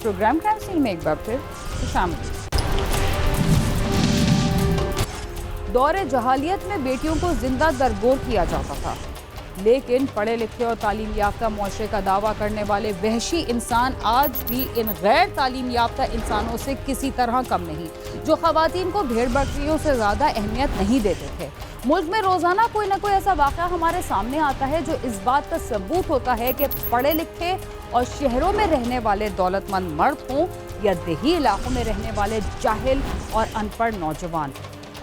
Programme crime scene में एक बार फिर शामिल। दौरे जहालियत में बेटियों को जिंदा दरगोर किया जाता था, लेकिन पढ़े लिखे और तालीम याफ्ता मुआशरे का दावा करने वाले वहशी इंसान आज भी इन गैर तालीम याफ्ता इंसानों से किसी तरह कम नहीं, जो खवातीन को भेड़ बकरियों से ज़्यादा अहमियत नहीं देते थे। मुल्क में रोज़ाना कोई ना कोई ऐसा वाक़या हमारे सामने आता है जो इस बात का सबूत होता है कि पढ़े लिखे और शहरों में रहने वाले दौलतमंद मर्द हों या देही इलाकों में रहने वाले जाहिल और अनपढ़ नौजवान,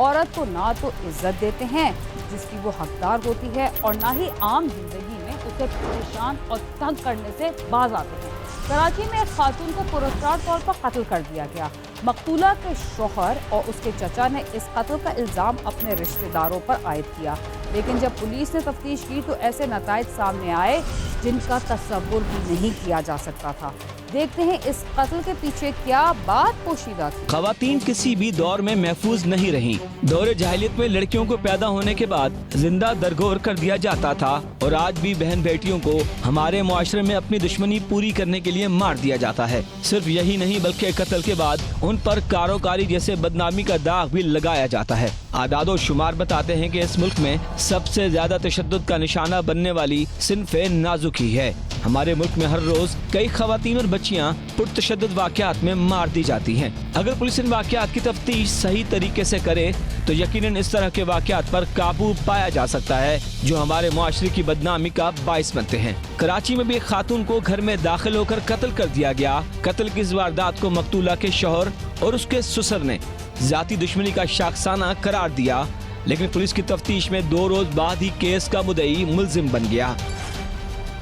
औरत को ना तो इज्जत देते हैं जिसकी वो हकदार होती है और ना ही आम जिंदगी में उसे परेशान और तंग करने से बाज आते हैं। कराची में एक खातून को पुरस्कार तौर पर कत्ल कर दिया गया। मकतूला के शौहर और उसके चचा ने इस कत्ल का इल्ज़ाम अपने रिश्तेदारों पर आयद किया, लेकिन जब पुलिस ने तफ्तीश की तो ऐसे नताइज सामने आए जिनका तस्वुर भी नहीं किया जा सकता था। देखते हैं इस कत्ल के पीछे क्या बात पोशीदा थी। खवातीन किसी भी दौर में महफूज नहीं रहीं। दौरे जाहिलियत में लड़कियों को पैदा होने के बाद जिंदा दरगोर कर दिया जाता था और आज भी बहन बेटियों को हमारे मुआशरे में अपनी दुश्मनी पूरी करने के लिए मार दिया जाता है। सिर्फ यही नहीं बल्कि कत्ल के बाद उन पर कारोकारी जैसे बदनामी का दाग भी लगाया जाता है। आदादो शुमार बताते हैं कि इस मुल्क में सबसे ज्यादा तशद्दुद का निशाना बनने वाली सिन्फ़े नाजुकी है। हमारे मुल्क में हर रोज कई खवातीन और बच्चियां पुरतशद्दुद वाक़यात में मार दी जाती हैं। अगर पुलिस इन वाक़यात की तफ्तीश सही तरीके से करे तो यकीनन इस तरह के वाक़यात पर काबू पाया जा सकता है जो हमारे मुआशरे की बदनामी का बाइस बनते हैं। कराची में भी एक खातून को घर में दाखिल होकर कत्ल कर दिया गया। कत्ल की इस वारदात को मकतूला के शौहर और उसके ससुर ने जाती दुश्मनी का शाखसाना करार दिया, लेकिन पुलिस की तफ्तीश में 2 रोज बाद ही केस का मुद्दई मुलजिम बन गया।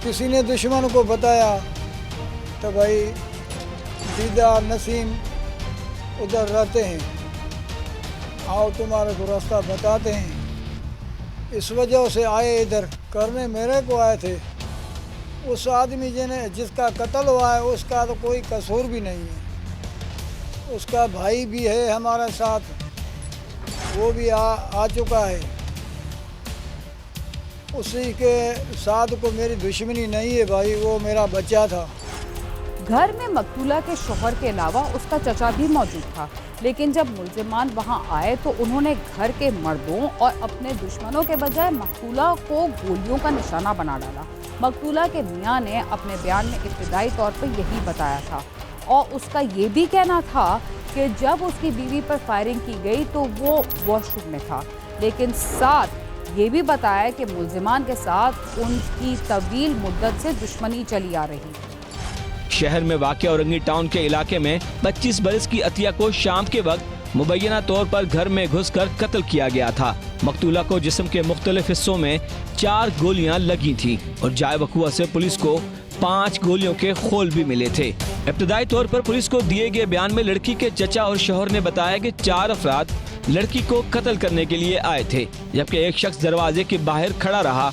किसी ने दुश्मन को बताया तो भाई दीदा नसीम उधर रहते हैं, आओ तुम्हारे को रास्ता बताते हैं। इस वजह से आए इधर करने, मेरे को आए थे। उस आदमी जिसका कत्ल हुआ है उसका तो कोई कसूर भी नहीं है। उसका भाई भी है हमारे साथ, वो भी आ चुका है। उसी के साथ को मेरी दुश्मनी नहीं है भाई, वो मेरा बच्चा था। घर में मकतूला के शौहर के अलावा उसका चचा भी मौजूद था, लेकिन जब मुलजिमान वहां आए तो उन्होंने घर के मर्दों और अपने दुश्मनों के बजाय मकतूला को गोलियों का निशाना बना डाला। मकतूला के मियां ने अपने बयान में इब्तिदाई तौर पर यही बताया था और उसका ये भी कहना था कि जब उसकी बीवी पर फायरिंग की गई तो वो वॉशरूम में था, लेकिन साथ ये भी बताया कि मुलजिमान के साथ उनकी तवील मुद्दत से दुश्मनी चली आ रही। शहर में वाक़या औरंगी टाउन के इलाके में 25 बरस की अतिया को शाम के वक्त मुबैना तौर पर घर में घुसकर कत्ल किया गया था। मकतूला को जिस्म के मुख्तलिफ हिस्सों में 4 गोलियां लगी थी और जाए वकुआ से पुलिस को 5 गोलियों के खोल भी मिले थे। इब्तिदाई तौर पर पुलिस को दिए गए बयान में लड़की के चचा और शौहर ने बताया कि 4 अफराद लड़की को कत्ल करने के लिए आए थे, जबकि एक शख्स दरवाजे के बाहर खड़ा रहा।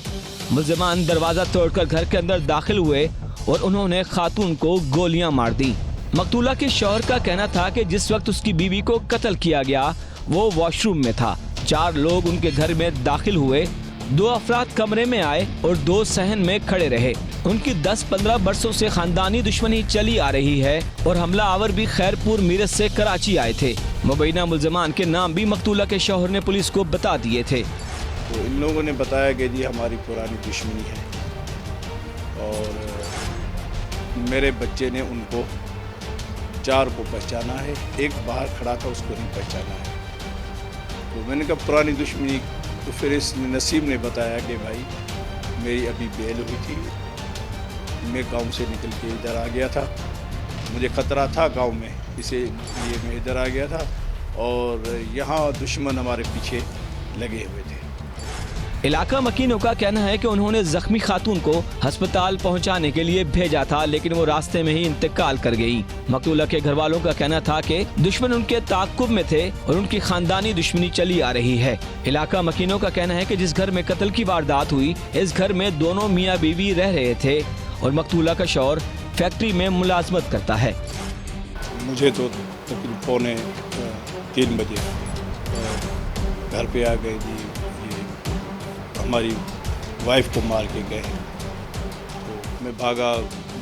मुलजिमान दरवाजा तोड़कर घर के अंदर दाखिल हुए और उन्होंने खातून को गोलियां मार दी। मकतूला के शौहर का कहना था कि जिस वक्त उसकी बीवी को कत्ल किया गया वो वॉशरूम में था। 4 लोग उनके घर में दाखिल हुए, 2 अफराद कमरे में आए और 2 सहन में खड़े रहे। उनकी 10-15 बरसों से खानदानी दुश्मनी चली आ रही है और हमला आवर भी खैरपुर मीरत से कराची आए थे। मुबैना मुलजमान के नाम भी मकतूला के शौहर ने पुलिस को बता दिए थे। तो इन लोगों ने बताया कि जी हमारी पुरानी दुश्मनी है और मेरे बच्चे ने उनको 4 को पहचाना है, एक बाहर खड़ा था उसको नहीं पहचाना है। तो मैंने कहा पुरानी दुश्मनी, तो फिर इस नसीम ने बताया कि भाई मेरी अभी बेल हुई थी, मैं गांव से निकल के इधर आ गया था, मुझे ख़तरा था गांव में, इसीलिए मैं इधर आ गया था और यहाँ दुश्मन हमारे पीछे लगे हुए थे। इलाका मकीनों का कहना है कि उन्होंने जख्मी खातून को अस्पताल पहुंचाने के लिए भेजा था, लेकिन वो रास्ते में ही इंतकाल कर गई। मकतूला के घर वालों का कहना था कि दुश्मन उनके ताक़ुब में थे और उनकी खानदानी दुश्मनी चली आ रही है। इलाका मकीनों का कहना है कि जिस घर में कत्ल की वारदात हुई, इस घर में दोनों मियाँ बीवी रह रहे थे और मकतूला का शौहर फैक्ट्री में मुलाजमत करता है। मुझे तो तकरीबन 2:45 बजे घर पे आ गए जी, हमारी वाइफ को मार के गए। तो मैं भागा,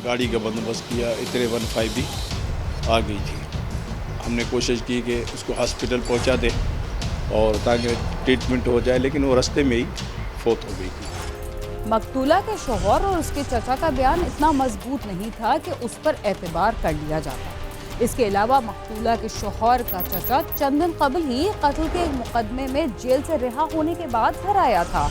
गाड़ी का बंदोबस्त किया, इतने 15 भी आ गई थी। हमने कोशिश की कि उसको हॉस्पिटल पहुंचा दे और ताकि ट्रीटमेंट हो जाए, लेकिन वो रास्ते में ही फौत हो गई थी। मकतूला के शौहर और उसके चचा का बयान इतना मजबूत नहीं था कि उस पर एतबार कर लिया जाता। इसके अलावा मकतूला के शौहर का चचा चंद दिन कबल ही कत्ल के एक मुकदमे में जेल से रिहा होने के बाद घर आया था।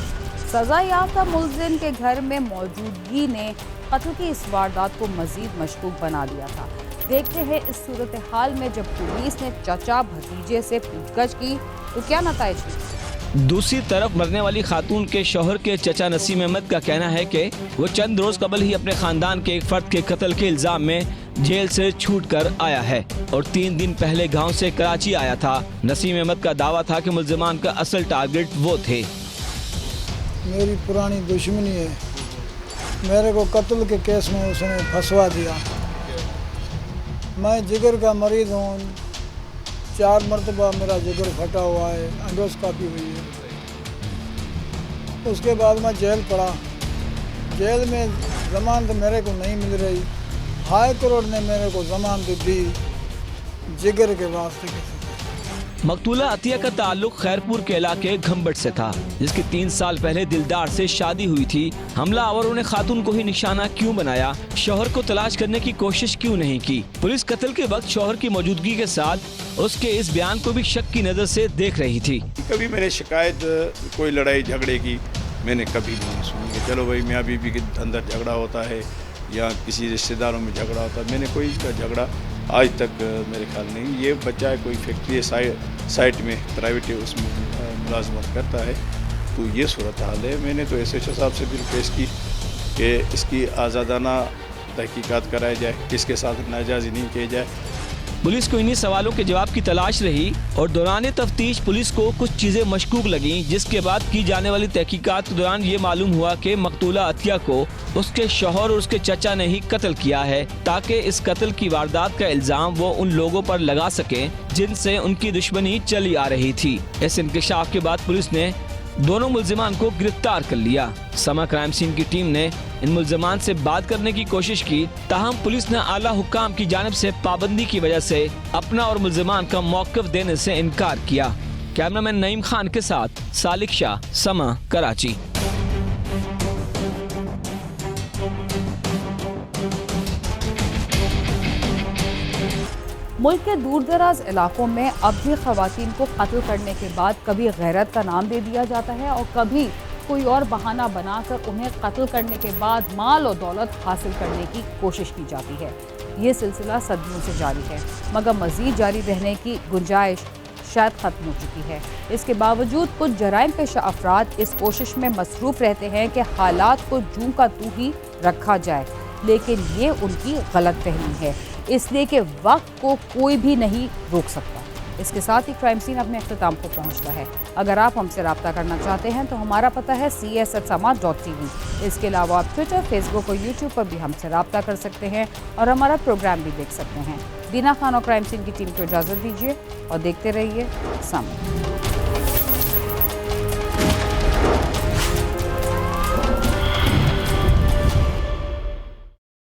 सजा याफ्ता मुलजिम के घर में मौजूदगी ने कत्ल की इस वारदात को मजीद मशकूक बना दिया था। देखते हैं इस सूरत हाल में जब पुलिस ने चचा भतीजे से पूछताछ की तो क्या नतीजे निकले। दूसरी तरफ मरने वाली खातून के शौहर के चचा नसीम अहमद का कहना है कि वो चंद रोज कबल ही अपने खानदान के एक फर्द के कत्ल के इल्जाम में जेल से छूटकर आया है और 3 दिन पहले गांव से कराची आया था। नसीम अहमद का दावा था कि मुल्जिमान का असल टारगेट वो थे। मेरी पुरानी दुश्मनी है, मेरे को कत्ल के केस में उसने फंसवा दिया। मैं जिगर का मरीज़ हूँ, 4 मरतबा मेरा जिगर फटा हुआ है, एंडोस्कोपी हुई है। उसके बाद मैं जेल पड़ा। जेल में जमानत मेरे को नहीं मिल रही। हाई कोर्ट ने मेरे को जमानत दी जिगर के वास्ते। मकतूला अतिया का ताल्लुक खैरपुर के इलाके घंबट से था, जिसकी 3 साल पहले दिलदार से शादी हुई थी। हमलावरों ने खातून को ही निशाना क्यों बनाया? शौहर को तलाश करने की कोशिश क्यों नहीं की? पुलिस कत्ल के वक्त शौहर की मौजूदगी के साथ उसके इस बयान को भी शक की नजर से देख रही थी। कभी मैंने शिकायत कोई लड़ाई झगड़े की मैंने कभी नहीं सुनी है। चलो भाई मियाँ बीवी के अंदर झगड़ा होता है या किसी रिश्तेदारों में झगड़ा होता है, मैंने कोई झगड़ा आज तक मेरे ख्याल नहीं। ये बच्चा कोई फैक्ट्री साइट में प्राइवेट उसमें मुलाजमत करता है, तो ये सूरत हाल है। मैंने तो SHO साहब से भी रिक्वेस्ट की कि इसकी आज़ादाना तहकीकात कराई जाए, किसके साथ नाजायज़ी नहीं किया जाए। पुलिस को इन्हीं सवालों के जवाब की तलाश रही और दौरान तफ्तीश पुलिस को कुछ चीजें मशकूक लगीं, जिसके बाद की जाने वाली तहकीकात के दौरान ये मालूम हुआ कि मकतूला अतिया को उसके शौहर और उसके चचा ने ही कत्ल किया है, ताकि इस कत्ल की वारदात का इल्जाम वो उन लोगों पर लगा सके जिनसे उनकी दुश्मनी चली आ रही थी। इस इंकशाफ के बाद पुलिस ने दोनों मुल्जिमान को गिरफ्तार कर लिया। समा क्राइम सीन की टीम ने इन मुल्जिमान से बात करने की कोशिश की, ताहम पुलिस ने आला हुक्काम की जानिब से पाबंदी की वजह से अपना और मुल्जिमान का मौक़िफ़ देने से इनकार किया। कैमरामैन नईम खान के साथ सालिक शाह, समा, कराची। मुल्क के दूर दराज इलाकों में अब भी ख़वातीन को कत्ल करने के बाद कभी गैरत का नाम दे दिया जाता है और कभी कोई और बहाना बनाकर उन्हें कत्ल करने के बाद माल और दौलत हासिल करने की कोशिश की जाती है। ये सिलसिला सदियों से जारी है, मगर मज़ीद जारी रहने की गुंजाइश शायद ख़त्म हो चुकी है। इसके बावजूद कुछ जराइम पेशा अफराद इस कोशिश में मसरूफ़ रहते हैं कि हालात को जूं का तू ही रखा जाए, लेकिन ये उनकी गलत फहमी है, इसलिए कि वक्त को कोई भी नहीं रोक सकता। इसके साथ ही क्राइम सीन अपने अख्ताम को पहुंचता है। अगर आप हमसे रब्ता करना चाहते हैं तो हमारा पता है cs@sama.tv। इसके अलावा आप ट्विटर, फेसबुक और यूट्यूब पर भी हमसे रब्ता कर सकते हैं और हमारा प्रोग्राम भी देख सकते हैं। दीना खान और क्राइम सीन की टीम को इजाज़त दीजिए और देखते रहिए समा।